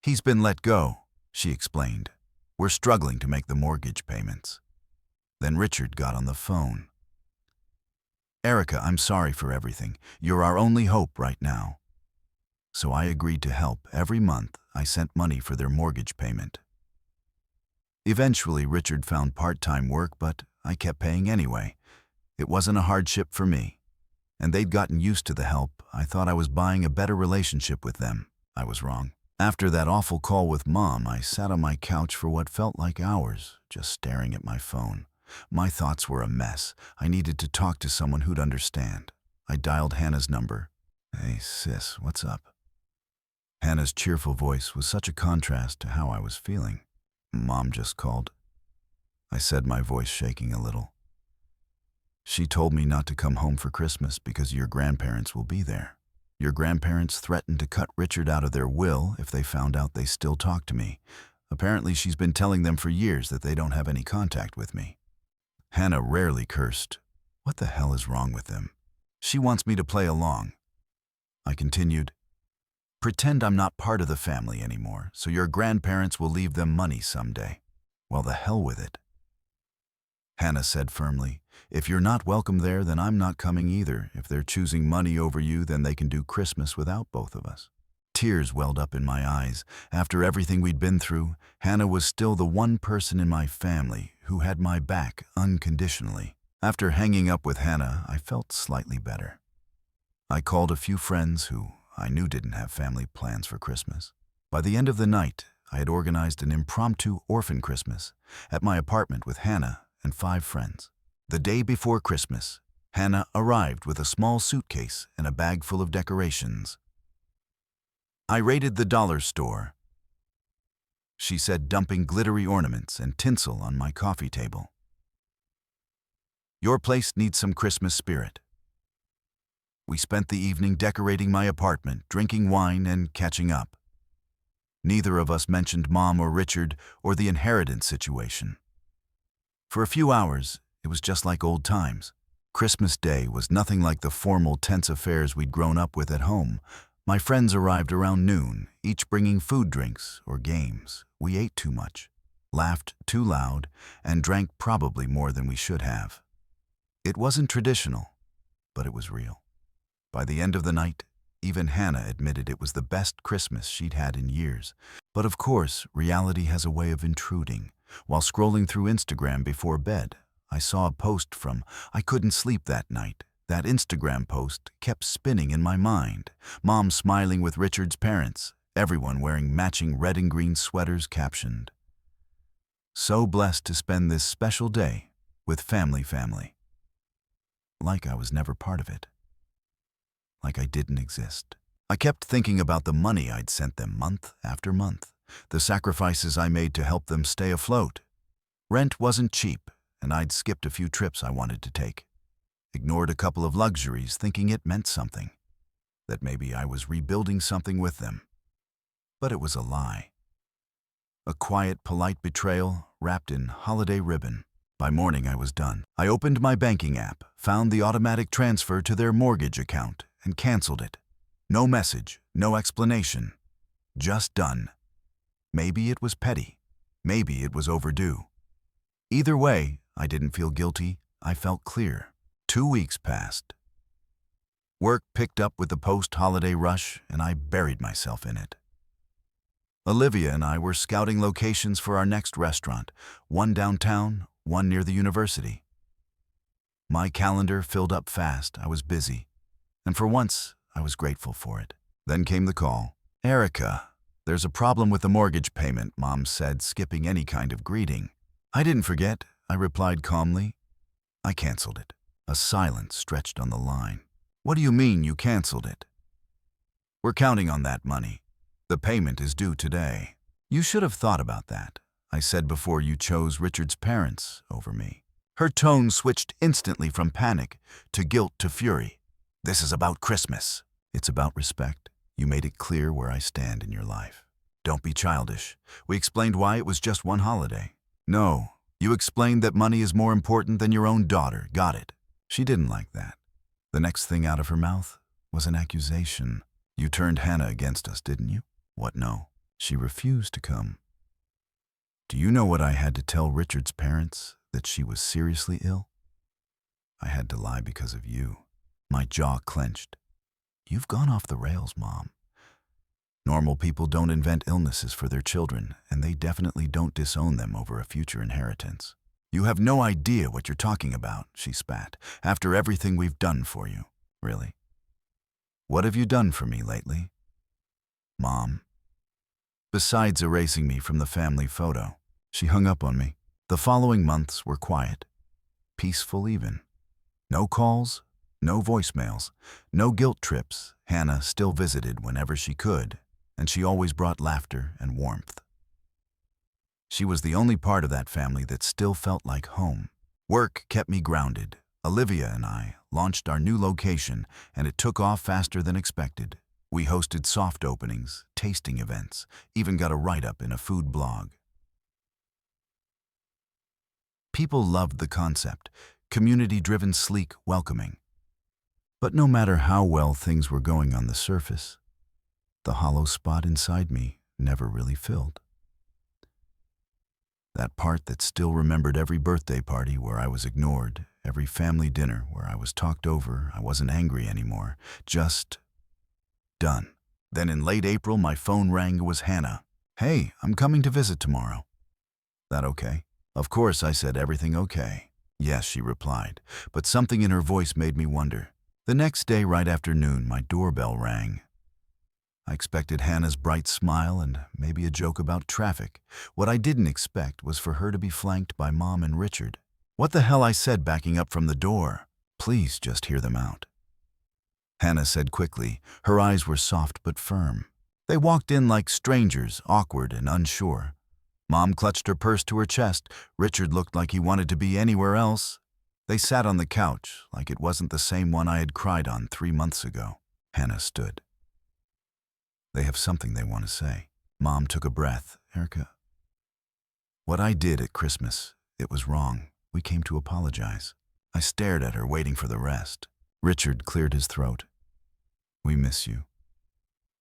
"He's been let go," she explained. "We're struggling to make the mortgage payments." Then Richard got on the phone. "Erica, I'm sorry for everything. You're our only hope right now." So I agreed to help. Every month, I sent money for their mortgage payment. Eventually, Richard found part-time work, but I kept paying anyway. It wasn't a hardship for me, and they'd gotten used to the help. I thought I was buying a better relationship with them. I was wrong. After that awful call with Mom, I sat on my couch for what felt like hours, just staring at my phone. My thoughts were a mess. I needed to talk to someone who'd understand. I dialed Hannah's number. "Hey, sis, what's up?" Hannah's cheerful voice was such a contrast to how I was feeling. "Mom just called," I said, my voice shaking a little. "She told me not to come home for Christmas because your grandparents will be there. Your grandparents threatened to cut Richard out of their will if they found out they still talk to me. Apparently she's been telling them for years that they don't have any contact with me." Hannah rarely cursed. What the hell is wrong with them? "She wants me to play along," I continued. "Pretend I'm not part of the family anymore, so your grandparents will leave them money someday." "Well, the hell with it," Hannah said firmly. "If you're not welcome there, then I'm not coming either. If they're choosing money over you, then they can do Christmas without both of us." Tears welled up in my eyes. After everything we'd been through, Hannah was still the one person in my family who had my back unconditionally. After hanging up with Hannah, I felt slightly better. I called a few friends who I knew didn't have family plans for Christmas. By the end of the night, I had organized an impromptu orphan Christmas at my apartment with Hannah and 5 friends. The day before Christmas, Hannah arrived with a small suitcase and a bag full of decorations. "I raided the dollar store," she said, dumping glittery ornaments and tinsel on my coffee table. "Your place needs some Christmas spirit." We spent the evening decorating my apartment, drinking wine, and catching up. Neither of us mentioned Mom or Richard or the inheritance situation. For a few hours, It was just like old times. Christmas Day was nothing like the formal, tense affairs we'd grown up with at home. My friends arrived around noon, each bringing food, drinks, or games. We ate too much, laughed too loud, and drank probably more than we should have. It wasn't traditional, but it was real. By the end of the night, even Hannah admitted it was the best Christmas she'd had in years. But of course, reality has a way of intruding. While scrolling through Instagram before bed, I saw a post from "I couldn't sleep that night." That Instagram post kept spinning in my mind. Mom smiling with Richard's parents, everyone wearing matching red and green sweaters, captioned, "So blessed to spend this special day with family." Like I was never part of it. Like I didn't exist. I kept thinking about the money I'd sent them month after month, the sacrifices I made to help them stay afloat. Rent wasn't cheap, and I'd skipped a few trips I wanted to take. Ignored a couple of luxuries, thinking it meant something, that maybe I was rebuilding something with them. But it was a lie. A quiet, polite betrayal wrapped in holiday ribbon. By morning, I was done. I opened my banking app, found the automatic transfer to their mortgage account, and canceled it. No message, no explanation. Just done. Maybe it was petty. Maybe it was overdue. Either way, I didn't feel guilty. I felt clear. 2 weeks passed. Work picked up with the post-holiday rush, and I buried myself in it. Olivia and I were scouting locations for our next restaurant, one downtown, one near the university. My calendar filled up fast. I was busy, and for once, I was grateful for it. Then came the call. "Erica, there's a problem with the mortgage payment," Mom said, skipping any kind of greeting. I didn't forget, I replied calmly. I canceled it. A silence stretched on the line. "What do you mean you canceled it?" "We're counting on that money. The payment is due today." "You should have thought about that," I said, "before you chose Richard's parents over me." Her tone switched instantly from panic to guilt to fury. "This is about Christmas." "It's about respect. You made it clear where I stand in your life." "Don't be childish. We explained why it was just one holiday." "No, you explained that money is more important than your own daughter. Got it." She didn't like that. The next thing out of her mouth was an accusation. "You turned Hannah against us, didn't you?" "What, no? She refused to come." "Do you know what I had to tell Richard's parents? That she was seriously ill?" "I had to lie because of you." My jaw clenched. "You've gone off the rails, Mom. Normal people don't invent illnesses for their children, and they definitely don't disown them over a future inheritance." "You have no idea what you're talking about," she spat, "after everything we've done for you." "Really? What have you done for me lately?" "Mom." Besides erasing me from the family photo, she hung up on me. The following months were quiet, peaceful even. No calls, no voicemails, no guilt trips. Hannah still visited whenever she could, and she always brought laughter and warmth. She was the only part of that family that still felt like home. Work kept me grounded. Olivia and I launched our new location, and it took off faster than expected. We hosted soft openings, tasting events, even got a write-up in a food blog. People loved the concept, community-driven, sleek, welcoming. But no matter how well things were going on the surface, the hollow spot inside me never really filled. That part that still remembered every birthday party where I was ignored, every family dinner where I was talked over. I wasn't angry anymore, just done. Then in late April, my phone rang. It was Hannah. "Hey, I'm coming to visit tomorrow." "That okay?" Of course, I said, "Everything okay?" "Yes," she replied, but something in her voice made me wonder. The next day, right after noon, my doorbell rang. I expected Hannah's bright smile and maybe a joke about traffic. What I didn't expect was for her to be flanked by Mom and Richard. "What the hell?" I said, backing up from the door. "Please just hear them out," Hannah said quickly. Her eyes were soft but firm. They walked in like strangers, awkward and unsure. Mom clutched her purse to her chest. Richard looked like he wanted to be anywhere else. They sat on the couch like it wasn't the same one I had cried on 3 months ago. Hannah stood. "They have something they want to say." Mom took a breath. "Erica, what I did at Christmas, it was wrong. We came to apologize. I stared at her, waiting for the rest. Richard cleared his throat. We miss you.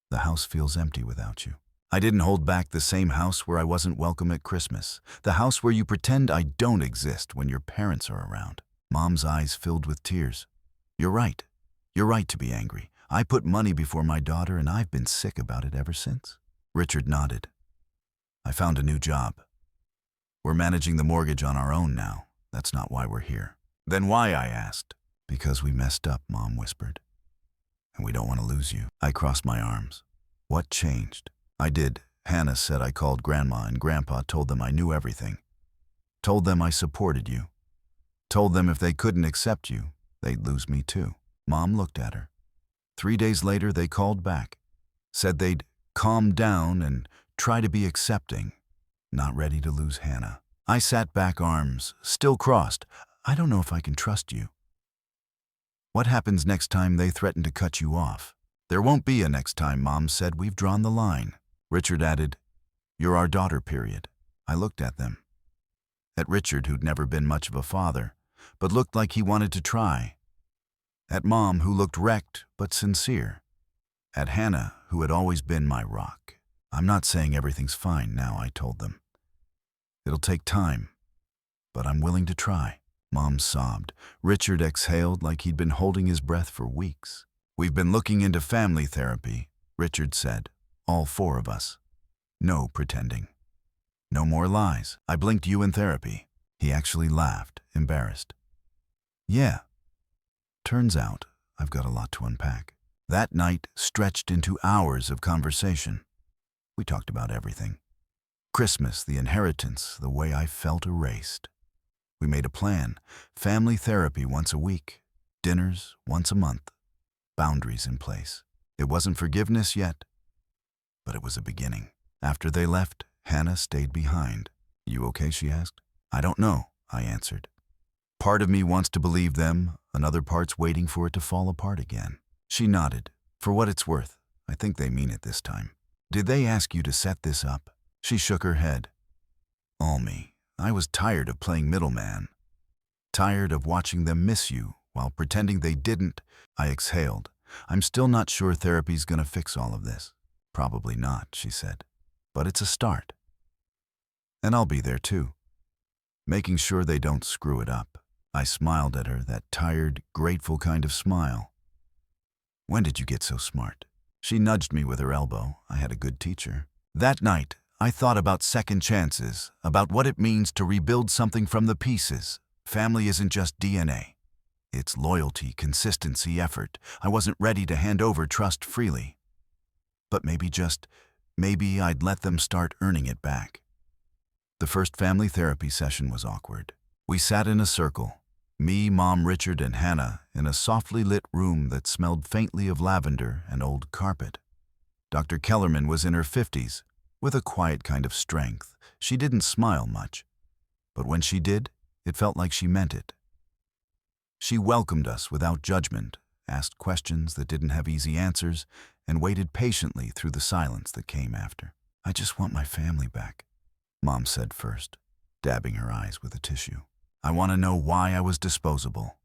The house feels empty without you. I didn't hold back. The same house where I wasn't welcome at Christmas. The house where you pretend I don't exist when your parents are around. Mom's eyes filled with tears. You're right. You're right to be angry. I put money before my daughter, and I've been sick about it ever since. Richard nodded. I found a new job. We're managing the mortgage on our own now. That's not why we're here. Then why? I asked. Because we messed up, Mom whispered. And we don't want to lose you. I crossed my arms. What changed? I did. Hannah said I called Grandma and Grandpa, told them I knew everything. Told them I supported you. Told them if they couldn't accept you, they'd lose me too. Mom looked at her. 3 days later, they called back. Said they'd calm down and try to be accepting. Not ready to lose Hannah. I sat back, arms still crossed. I don't know if I can trust you. What happens next time they threaten to cut you off? There won't be a next time, Mom said. We've drawn the line. Richard added, You're our daughter, period. I looked at them. At Richard, who'd never been much of a father, but looked like he wanted to try. At Mom, who looked wrecked but sincere. At Hannah, who had always been my rock. I'm not saying everything's fine now, I told them. It'll take time, but I'm willing to try. Mom sobbed. Richard exhaled like he'd been holding his breath for weeks. We've been looking into family therapy, Richard said. All 4 of us. No pretending. No more lies. I blinked. You in therapy. He actually laughed, embarrassed. Yeah. Turns out I've got a lot to unpack. That night stretched into hours of conversation. We talked about everything. Christmas, the inheritance, the way I felt erased. We made a plan. Family therapy once a week. Dinners once a month. Boundaries in place. It wasn't forgiveness yet, but it was a beginning. After they left, Hannah stayed behind. You okay? She asked. I don't know, I answered. Part of me wants to believe them, another part's waiting for it to fall apart again. She nodded. For what it's worth, I think they mean it this time. Did they ask you to set this up? She shook her head. All me. I was tired of playing middleman. Tired of watching them miss you while pretending they didn't. I exhaled. I'm still not sure therapy's gonna fix all of this. Probably not, she said. But it's a start. And I'll be there too. Making sure they don't screw it up. I smiled at her, that tired, grateful kind of smile. When did you get so smart? She nudged me with her elbow. I had a good teacher. That night, I thought about second chances, about what it means to rebuild something from the pieces. Family isn't just DNA. It's loyalty, consistency, effort. I wasn't ready to hand over trust freely. But maybe I'd let them start earning it back. The first family therapy session was awkward. We sat in a circle, me, Mom, Richard, and Hannah, in a softly lit room that smelled faintly of lavender and old carpet. Dr. Kellerman was in her 50s, with a quiet kind of strength. She didn't smile much, but when she did, it felt like she meant it. She welcomed us without judgment, asked questions that didn't have easy answers, and waited patiently through the silence that came after. I just want my family back, Mom said first, dabbing her eyes with a tissue. I want to know why I was disposable.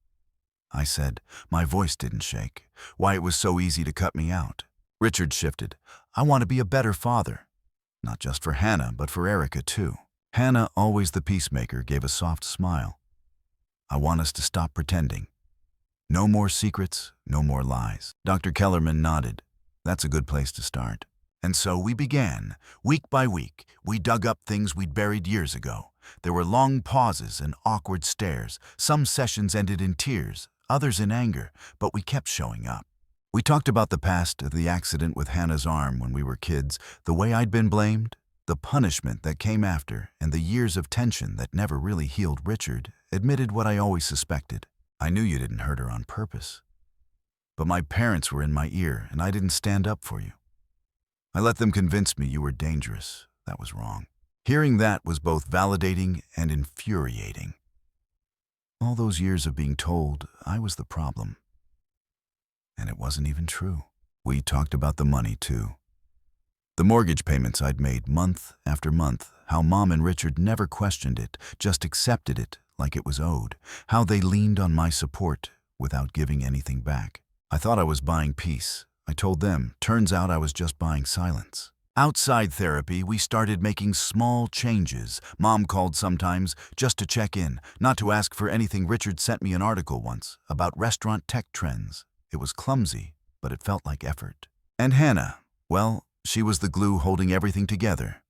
I said, my voice didn't shake, why it was so easy to cut me out. Richard shifted. I want to be a better father. Not just for Hannah, but for Erica too. Hannah, always the peacemaker, gave a soft smile. I want us to stop pretending. No more secrets, no more lies. Dr. Kellerman nodded. That's a good place to start. And so we began. Week by week, we dug up things we'd buried years ago. There were long pauses and awkward stares. Some sessions ended in tears, others in anger, but we kept showing up. We talked about the past, the accident with Hannah's arm when we were kids, the way I'd been blamed, the punishment that came after, and the years of tension that never really healed. Richard admitted what I always suspected. I knew you didn't hurt her on purpose. But my parents were in my ear, and I didn't stand up for you. I let them convince me you were dangerous. That was wrong. Hearing that was both validating and infuriating. All those years of being told I was the problem. And it wasn't even true. We talked about the money too. The mortgage payments I'd made month after month, how Mom and Richard never questioned it, just accepted it, like it was owed, how they leaned on my support without giving anything back. I thought I was buying peace. I told them, turns out I was just buying silence. Outside therapy, we started making small changes. Mom called sometimes just to check in, not to ask for anything. Richard sent me an article once about restaurant tech trends. It was clumsy, but it felt like effort. And Hannah, well, she was the glue holding everything together.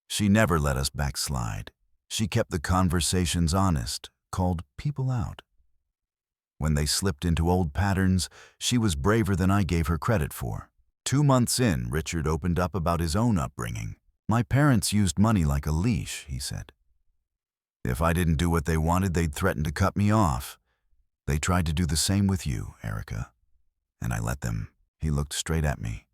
She never let us backslide. She kept the conversations honest, called people out. When they slipped into old patterns, she was braver than I gave her credit for. 2 months in, Richard opened up about his own upbringing. My parents used money like a leash, he said. If I didn't do what they wanted, they'd threaten to cut me off. They tried to do the same with you, Erica. And I let them. He looked straight at me.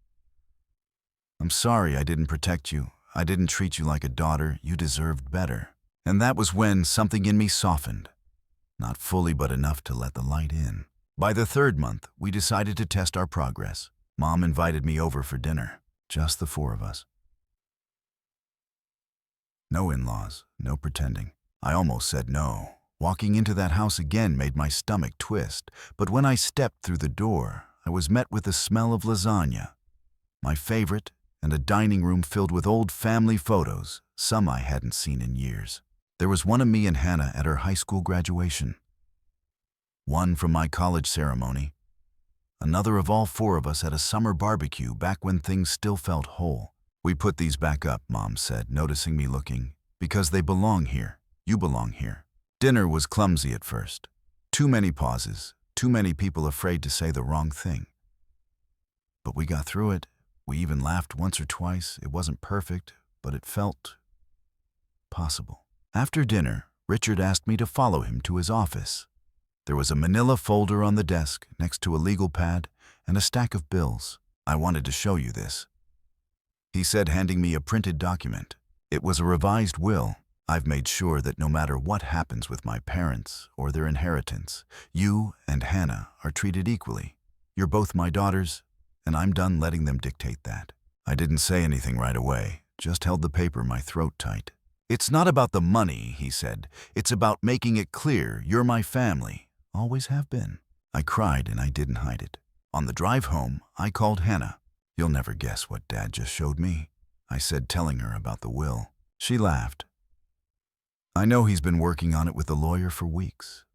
I'm sorry I didn't protect you. I didn't treat you like a daughter. You deserved better. And that was when something in me softened. Not fully, but enough to let the light in. By the 3rd month, we decided to test our progress. Mom invited me over for dinner, just the 4 of us. No in-laws, no pretending. I almost said no. Walking into that house again made my stomach twist, but when I stepped through the door, I was met with the smell of lasagna, my favorite, and a dining room filled with old family photos, some I hadn't seen in years. There was one of me and Hannah at her high school graduation, one from my college ceremony, another of all 4 of us at a summer barbecue back when things still felt whole. We put these back up, Mom said, noticing me looking, because they belong here. You belong here. Dinner was clumsy at first. Too many pauses, too many people afraid to say the wrong thing. But we got through it. We even laughed once or twice. It wasn't perfect, but it felt possible. After dinner, Richard asked me to follow him to his office. There was a manila folder on the desk next to a legal pad and a stack of bills. I wanted to show you this, he said, handing me a printed document. It was a revised will. I've made sure that no matter what happens with my parents or their inheritance, you and Hannah are treated equally. You're both my daughters, and I'm done letting them dictate that. I didn't say anything right away, just held the paper, my throat tight. It's not about the money, he said. It's about making it clear you're my family. Always have been. I cried and I didn't hide it. On the drive home, I called Hannah. You'll never guess what Dad just showed me, I said, telling her about the will. She laughed. I know he's been working on it with the lawyer for weeks.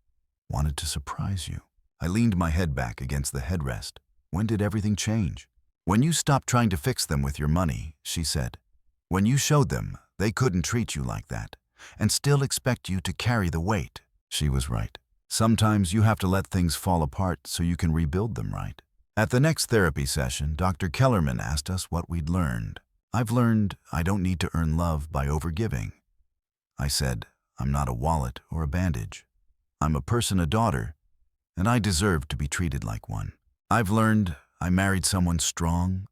Wanted to surprise you. I leaned my head back against the headrest. When did everything change? When you stopped trying to fix them with your money, she said. When you showed them they couldn't treat you like that and still expect you to carry the weight. She was right. Sometimes you have to let things fall apart so you can rebuild them right. At the next therapy session, Dr. Kellerman asked us what we'd learned. I've learned I don't need to earn love by overgiving. I said, I'm not a wallet or a bandage. I'm a person, a daughter, and I deserve to be treated like one. I've learned I married someone strong,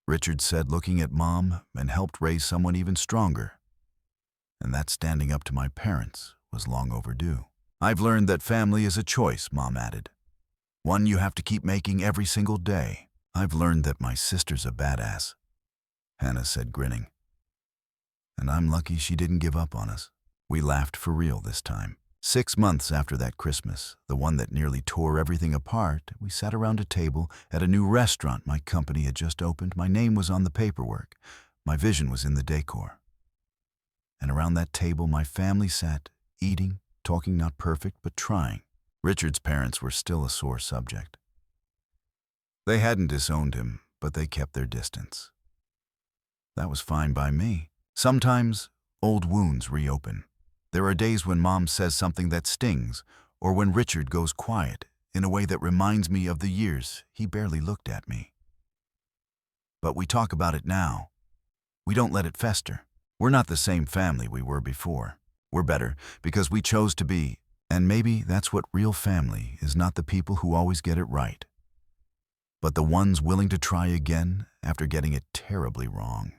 Richard said, looking at Mom, and helped raise someone even stronger. And that standing up to my parents was long overdue. I've learned that family is a choice, Mom added. One you have to keep making every single day. I've learned that my sister's a badass, Hannah said, grinning. And I'm lucky she didn't give up on us. We laughed for real this time. 6 months after that Christmas, the one that nearly tore everything apart, we sat around a table at a new restaurant my company had just opened. My name was on the paperwork. My vision was in the decor. And around that table, my family sat, eating, talking, not perfect, but trying. Richard's parents were still a sore subject. They hadn't disowned him, but they kept their distance. That was fine by me. Sometimes, old wounds reopen. There are days when Mom says something that stings, or when Richard goes quiet in a way that reminds me of the years he barely looked at me. But we talk about it now. We don't let it fester. We're not the same family we were before. We're better because we chose to be, and maybe that's what real family is, not the people who always get it right, but the ones willing to try again after getting it terribly wrong.